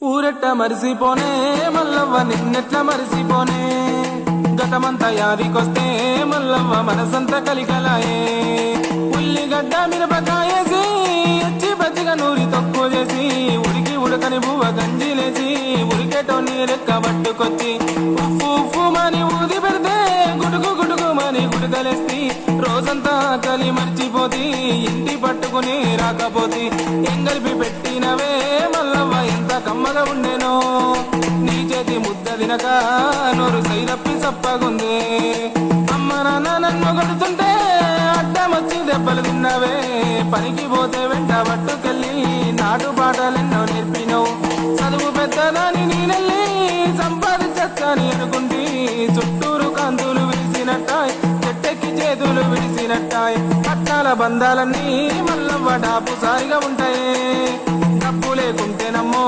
ఊరెట్ట మరిసిపోనే మల్లవ్వ నిన్నెట్ల మరిసిపోనే గతమంతా యాదికొస్తే మల్లవ్వ మనసంతా కలికలాయే ఉల్లిగడ్డ మిరపకాయేసి ఎచ్చి పచ్చిగా నూరి తక్కువ చేసి ఉడికి ఉడకని బువ్వ గంజిలేసి ఉరికెటో నీరెక్క పట్టుకొచ్చి ఉప్పు ఉప్పు మని ఊది పెడితే గుడుగు గుడుగు మని గుడుకలేసి రోజంతా ఆకలి మర్చిపోతి ఇంటి పట్టుకుని రాకపోతి ఎంగలిపి పెట్టినవే మల్లవ్వ ఎంత కమ్మగా ఉండేనో నీ చేతి ముద్ద తినక నోరు సైరప్పి సప్పగుందే అమ్మ నాన్న నన్ను కొడుతుంటే అడ్డమొచ్చి దెబ్బలు తిన్నావే పనికి పోతే వెంట పట్టుకెళ్ళి నాటు పాటలెన్నో నేర్పినవు చదువు పెద్దదాని నేనెళ్ళి సంపాదించని అనుకుంటే చుట్టూరు కాంతులు విడిసినట్టాయ్ చెట్టెక్కి చేతులు విడిసినట్టాయ్ పట్టాల బంధాలన్నీ మల్లవ్వ డాపు సారిగా ఉంటాయే డబ్బు లేకుంటే నమ్మో